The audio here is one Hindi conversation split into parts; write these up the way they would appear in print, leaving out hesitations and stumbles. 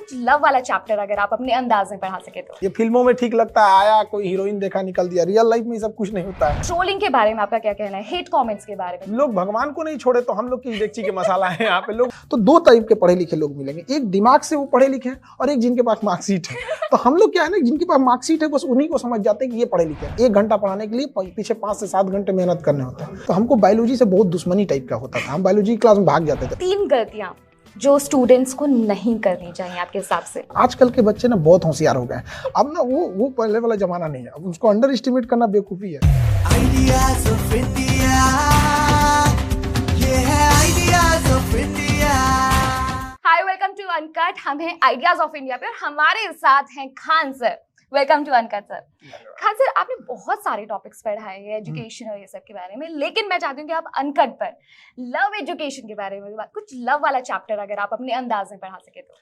कुछ लव वाला चैप्टर अगर आप अपने अंदाज में पढ़ा सके तो। ये फिल्मों में ठीक लगता है, आया कोई हीरोइन देखा निकल दिया, रियल लाइफ में ये सब कुछ नहीं होता है। ट्रोलिंग के बारे में आपका क्या कहना है, हेट कमेंट्स के बारे में? लोग भगवान को नहीं छोड़े तो हम लोग की डेगची के मसाला है यहाँ पे। लोग तो दो टाइप के पढ़े लिखे लोग मिलेंगे, एक दिमाग से वो पढ़े लिखे हैं और एक जिनके पास मार्कशीट है। तो हम लोग क्या है ना, जिनके पास मार्कशीट है बस उन्हीं को समझ जाते हैं कि ये पढ़े लिखे हैं। 1 घंटा पढ़ाने के लिए पीछे 5 से 7 घंटे मेहनत करने होते हैं। तो हमको बायोलॉजी से बहुत दुश्मनी टाइप का होता था, हम बायोलॉजी क्लास में भाग जाते थे। 3 गलतियां जो स्टूडेंट्स को नहीं करनी चाहिए आपके हिसाब से? आजकल के बच्चे ना बहुत होशियार हो गए। अब ना वो पहले वाला जमाना नहीं है, अब उसको अंडर एस्टिमेट करना बेवकूफी है। Ideas of India, ये है Ideas of India। Hi, welcome to Uncut. हम हैं आइडियाज ऑफ इंडिया पे और हमारे साथ हैं Khan sir. Welcome to Uncut sir. Khan sir, आपने बहुत सारे टॉपिक्स पढ़ाए हैं एजुकेशन और ये सब के बारे में, लेकिन मैं चाहती हूँ कि आप अनकट पर लव एजुकेशन के बारे में कुछ लव वाला चैप्टर अगर आप अपने अंदाज में पढ़ा सके तो।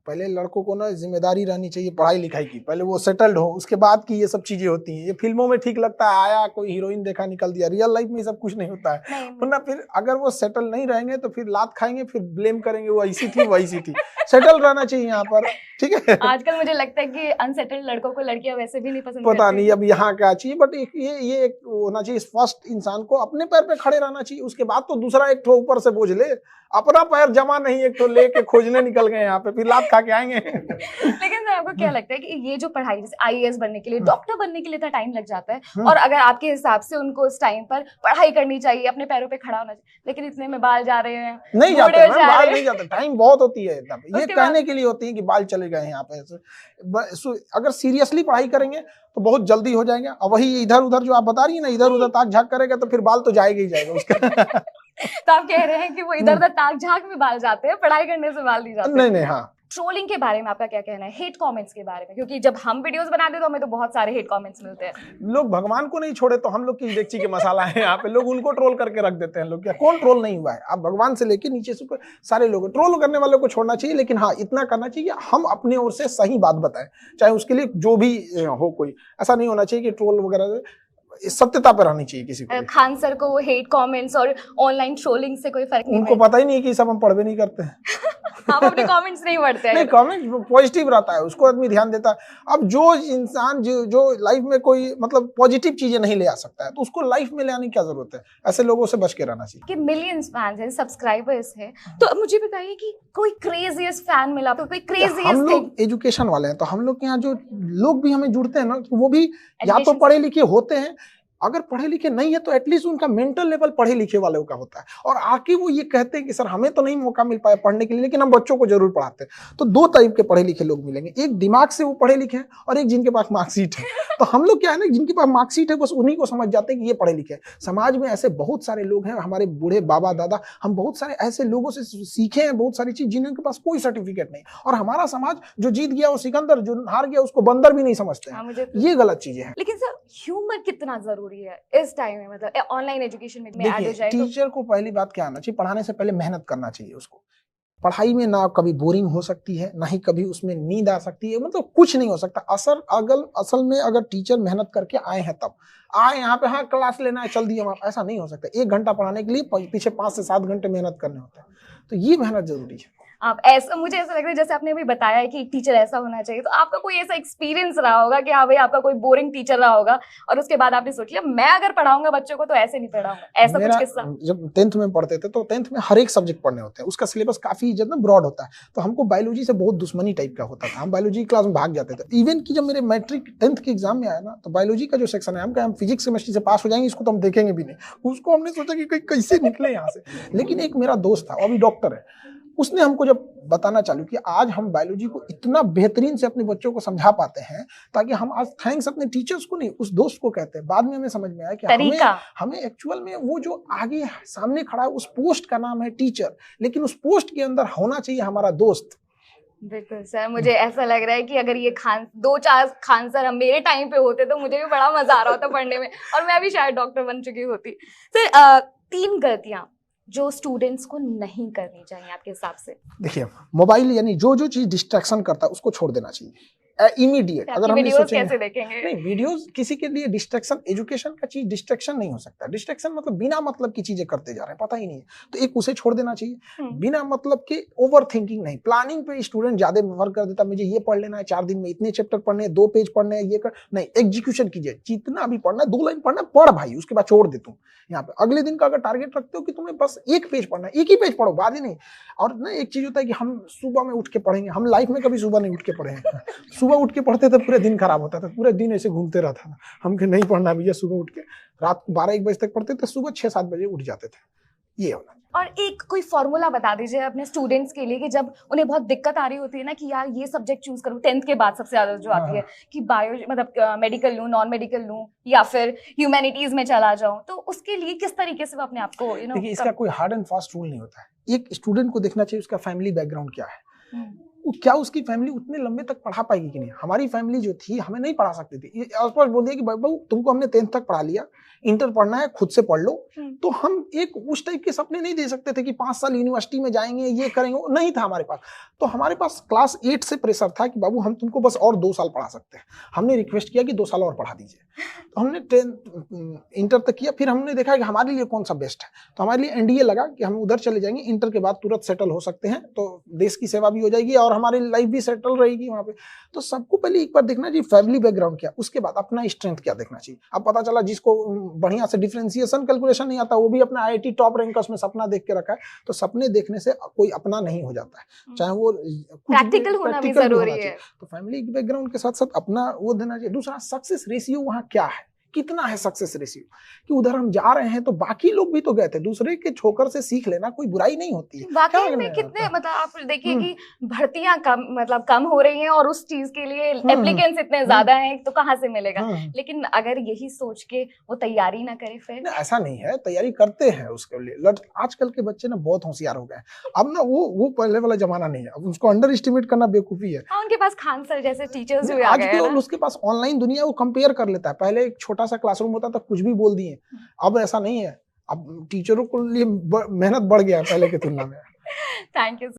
पहले लड़कों को ना जिम्मेदारी रहनी चाहिए पढ़ाई लिखाई की, पहले वो सेटल्ड हो, उसके बाद की ये सब चीजें होती हैं। ये फिल्मों में ठीक लगता है, आया कोई हीरोइन देखा निकल दिया, रियल लाइफ में ये सब कुछ नहीं होता है। वरना फिर अगर वो सेटल नहीं रहेंगे तो फिर लात खाएंगे, फिर ब्लेम करेंगे वो ऐसी थी वो ऐसी थी। सेटल रहना चाहिए यहाँ पर, ठीक है। आजकल मुझे लगता है कि अनसेटल्ड लड़कों को लड़कियां वैसे भी नहीं पसंद पता नहीं अब यहाँ क्या चाहिए, बट ये एक होना चाहिए, फर्स्ट इंसान को अपने पैर पे खड़े रहना चाहिए, उसके बाद तो दूसरा एक ठो ऊपर से बोझ ले। अपना पैर जमा नहीं एक ठो लेके खोजने निकल गए यहाँ पे, फिर लात खा के आएंगे। लेकिन सर, आपको क्या लगता है कि ये जो पढ़ाई जैसे आईएएस बनने के लिए, डॉक्टर बनने के लिए इतना टाइम लग जाता है, और अगर आपके हिसाब से उनको उस टाइम पर पढ़ाई करनी चाहिए, अपने पैरों पे खड़ा होना चाहिए, लेकिन इतने में बाल जा रहे हैं? नहीं जाते हैं, बाल नहीं जाते, टाइम बहुत होती है। ये कहने के लिए होती है कि बाल चले गए यहाँ पे। अगर सीरियसली पढ़ाई करेंगे तो बहुत जल्दी हो जाएंगे। और वही इधर उधर जो आप बता रही है ना, इधर उधर ताक झाक करेगा तो फिर बाल तो जाएगा ही जाएगा उसका। तो आप कह रहे हैं कि वो इधर उधर ताक झाक में बाल जाते हैं, पढ़ाई करने से बाल नहीं जाते? नहीं, हाँ। ट्रोलिंग के बारे में आपका क्या कहना है, हेट कमेंट्स के बारे में? क्योंकि जब हम वीडियोस बनाते हैं तो हमें तो बहुत सारे हेट कमेंट्स मिलते हैं। लोग भगवान को नहीं छोड़े तो हम लोग की डेगची के मसाला है यहाँ पे। लोग उनको ट्रोल करके रख देते हैं। लोग क्या, कौन ट्रोल नहीं हुआ है? आप भगवान से लेके नीचे से सारे लोग ट्रोल करने वालों को छोड़ना चाहिए, लेकिन हाँ इतना करना चाहिए कि हम अपने ओर से सही बात बताएं, चाहे उसके लिए जो भी हो। कोई ऐसा नहीं होना चाहिए कि ट्रोल वगैरह, सत्यता पर रहनी चाहिए किसी को। खान सर को हेट कमेंट्स और ऑनलाइन ट्रोलिंग से कोई फर्क नहीं? उनको पता ही नहीं है कि सब हम पढ़ भी नहीं करते हैं। आप अपने कमेंट्स नहीं पढ़ते हैं? नहीं, कमेंट पॉजिटिव रहता है, उसको आदमी ध्यान देता है। अब जो इंसान जो लाइफ में कोई मतलब पॉजिटिव चीजें नहीं ले आ सकता है, तो उसको लाइफ में ले आने की क्या जरूरत है? ऐसे लोगों से बच के रहना चाहिए। कि मिलियंस फैंस हैं, सब्सक्राइबर्स हैं, तो अब मुझे बताइए कि कोई क्रेजीएस्ट फैन मिला, तो कोई क्रेजीएस्ट? हम लोग एजुकेशन वाले हैं, तो हम लोग के यहाँ जो लोग भी हमें जुड़ते हैं ना, तो वो भी या तो पढ़े लिखे होते हैं, अगर पढ़े लिखे नहीं है तो एटलीस्ट उनका मेंटल लेवल पढ़े लिखे वालों का होता है, और आके वो ये कहते हैं कि सर हमें तो नहीं मौका मिल पाया पढ़ने के लिए, लेकिन हम बच्चों को जरूर पढ़ाते हैं। तो दो टाइप के पढ़े लिखे लोग मिलेंगे, एक दिमाग से वो पढ़े लिखे हैं और एक जिनके पास मार्कशीट है। तो हम लोग क्या है ना, जिनके पास मार्कशीट है बस उन्हीं को समझ जाते हैं कि ये पढ़े लिखे हैं। समाज में ऐसे बहुत सारे लोग हैं, हमारे बूढ़े बाबा दादा, हम बहुत सारे ऐसे लोगों से सीखे हैं बहुत सारी चीज, जिनके पास कोई सर्टिफिकेट नहीं। और हमारा समाज जो जीत गया वो सिकंदर, जो हार गया उसको बंदर भी नहीं समझते हैं। ये गलत चीजें हैं। लेकिन सर, ह्यूमर कितना जरूरी है इस टाइम में, मतलब ऑनलाइन एजुकेशन में ऐड हो जाए? टीचर को पहली बात क्या आना चाहिए, पढ़ाने से पहले मेहनत करना चाहिए उसको। पढ़ाई में ना कभी बोरिंग हो सकती है, ना ही कभी उसमें नींद आ सकती है, मतलब कुछ नहीं हो सकता। असल में अगर टीचर मेहनत करके आए हैं, तब आए यहाँ पे, हाँ क्लास लेना है चल दिए हम, ऐसा नहीं हो सकता। 1 घंटा पढ़ाने के लिए पीछे 5 से 7 घंटे मेहनत करने होते हैं। तो ये मेहनत जरूरी है। आप ऐसा, मुझे ऐसा लग रहा है जैसे आपने अभी बताया है कि टीचर ऐसा होना चाहिए, तो आपका कोई ऐसा एक्सपीरियंस रहा होगा कि हाँ भाई आपका कोई बोरिंग टीचर रहा होगा और उसके बाद आपने सोच लिया मैं अगर पढ़ाऊंगा बच्चों को तो ऐसे नहीं पढ़ाऊंगा, ऐसा कुछ किस्सा? जब 10th में पढ़ते थे तो 10th में हर एक सब्जेक्ट पढ़ने होते हैं, उसका सिलेबस काफी ब्रॉड होता है। तो हमको बायोलॉजी से बहुत दुश्मनी टाइप का होता था, हम बायोलॉजी क्लास में भाग जाते थे। इवन कि जब मेरे मैट्रिक 10th के एग्जाम में आया ना, तो बायोलॉजी का जो सेक्शन है, हम फिजिक्स केमिस्ट्री से पास हो जाएंगे, इसको तो हम देखेंगे भी नहीं। उसको हमने सोचा कि कैसे निकले यहाँ से। लेकिन एक मेरा दोस्त था, वो अभी डॉक्टर है, उसने हमको जब बताना चालू किया, आज हम बायोलॉजी को इतना बेहतरीन से अपने बच्चों को समझा पाते हैं, ताकि हम आज थैंक्स अपने टीचर्स को नहीं, उस दोस्त को कहते हैं। बाद में हमें समझ में आया कि हमें एक्चुअल में वो जो आगे सामने खड़ा है, उस पोस्ट का नाम है टीचर, लेकिन उस पोस्ट के अंदर होना चाहिए हमारा दोस्त। बिल्कुल सर, मुझे ऐसा लग रहा है कि अगर ये 2-4 खान सर मेरे टाइम पे होते तो मुझे भी बड़ा मजा आ रहा होता पढ़ने में, और मैं भी शायद डॉक्टर बन चुकी होती। सर, 3 गलतियां जो स्टूडेंट्स को नहीं करनी चाहिए आपके हिसाब से? देखिए, मोबाइल यानी जो चीज डिस्ट्रैक्शन करता है उसको छोड़ देना चाहिए। इमीडिएट। अगर हम ये वीडियोस सोचेंगे कैसे देखेंगे? नहीं, वीडियोस किसी के लिए डिस्ट्रैक्शन, एजुकेशन का चीज डिस्ट्रैक्शन नहीं हो सकता। डिस्ट्रैक्शन मतलब बिना मतलब की चीजें करते जा रहे हैं, पता ही नहीं है, तो एक उसे छोड़ देना चाहिए। बिना मतलब के ओवर थिंकिंग नहीं, प्लानिंग पे स्टूडेंट ज्यादा वर्क कर देता, मुझे ये पढ़ लेना है, 4 दिन में इतने चैप्टर पढ़ने हैं, 2 पेज पढ़ने हैं, ये कर नहीं, एग्जीक्यूशन कीजिए। जितना भी पढ़ना है, 2 लाइन पढ़ना है, पढ़ भाई, उसके बाद छोड़ दे तुम। यहाँ पे अगले दिन का अगर टारगेट रखते हो कि तुम्हें बस 1 पेज पढ़ना है, 1 ही पेज पढ़ो, बाद ही नहीं। और ना एक चीज होता है कि हम सुबह में उठ के पढ़ेंगे, हम लाइफ में कभी सुबह नहीं उठ के पढ़े हैं। सुबह उठ के पढ़ते थे पूरे दिन खराब होता था, पूरे दिन ऐसे घूमते रहता था। हम के नहीं पढ़ना भैया, सुबह उठ के रात को 12-1 बजे तक पढ़ते थे, सुबह 6-7 बजे उठ जाते थे। ये होना। और एक कोई फॉर्मूला बता दीजिए अपने स्टूडेंट्स के लिए कि जब उन्हें बहुत दिक्कत आ रही होती है ना कि यार ये सब्जेक्ट चूज करूं, 10th के बाद सबसे ज्यादा जो आती है कि बायो मतलब मेडिकल लूं, नॉन मेडिकल लूं या फिर ह्यूमैनिटीज में चला जाऊं, तो उसके लिए किस तरीके से वो अपने आप को देखिए, इसका कोई हार्ड एंड फास्ट रूल नहीं होता है। एक स्टूडेंट को देखना चाहिए उसका फैमिली बैकग्राउंड क्या है, क्या उसकी फैमिली उतने लंबे तक पढ़ा पाएगी कि नहीं। हमारी फैमिली जो थी हमें नहीं पढ़ा सकती थी, आसपास बोल दिया कि बाबू तुमको हमने 10th तक पढ़ा लिया, इंटर पढ़ना है खुद से पढ़ लो। तो हम एक उस टाइप के सपने नहीं दे सकते थे कि 5 साल यूनिवर्सिटी में जाएंगे, ये करेंगे, वो नहीं था हमारे पास। तो हमारे पास क्लास 8 से प्रेशर था कि बाबू हम तुमको बस और 2 साल पढ़ा सकते हैं। हमने रिक्वेस्ट किया कि 2 साल और पढ़ा दीजिए। तो हमने 10th इंटर तक किया, फिर हमने देखा कि हमारे लिए कौन सा बेस्ट है, तो हमारे लिए एनडीए लगा कि हम उधर चले जाएंगे, इंटर के बाद तुरंत सेटल हो सकते हैं, तो देश की सेवा भी हो जाएगी और हमारी लाइफ भी सेटल रहेगी वहाँ पे। तो सबको पहले एक बार देखना चाहिए फैमिली बैकग्राउंड क्या, उसके बाद अपना स्ट्रेंथ क्या देखना चाहिए। अब पता चला जिसको बढ़िया से डिफरेंशिएशन कैलकुलेशन नहीं आता, वो भी अपना आईआईटी टॉप रैंकर्स में सपना देख के रखा है। तो सपने देखने से कोई अपना नहीं हो जाता है, चाहे वो प्रैक्टिकल होना भी जरूरी है। तो फैमिली बैकग्राउंड के साथ साथ अपना वो देना चाहिए। दूसरा, सक्सेस रेशियो वहाँ क्या है, कितना है सक्सेस रेशियो, कि उधर हम जा रहे हैं तो बाकी लोग भी तो गए थे, दूसरे के ठोकर से सीख लेना कोई बुराई नहीं होती है। वाकई में कितने मतलब आप देखिए कि भर्तियां कम हो रही हैं और उस चीज के लिए एप्लीकेंट्स इतने ज्यादा हैं, तो कहाँ से मिलेगा। लेकिन अगर यही सोच के वो तैयारी ना करे फिर ऐसा नहीं है, तैयारी करते हैं उसके लिए। आजकल के बच्चे ना बहुत होशियार हो गए, अब ना वो पहले वाला जमाना नहीं है, अब उसको अंडर एस्टिमेट करना बेवकूफी है। उनके पास खान सर जैसे टीचर्स जो आ गए हैं ना, उसके पास ऑनलाइन दुनिया, वो कंपेयर कर लेता है। पहले एक छोटा सा क्लासरूम होता था, कुछ भी बोल दिए, अब ऐसा नहीं है, अब टीचरों के लिए मेहनत बढ़ गया है पहले की तुलना में। Thank you.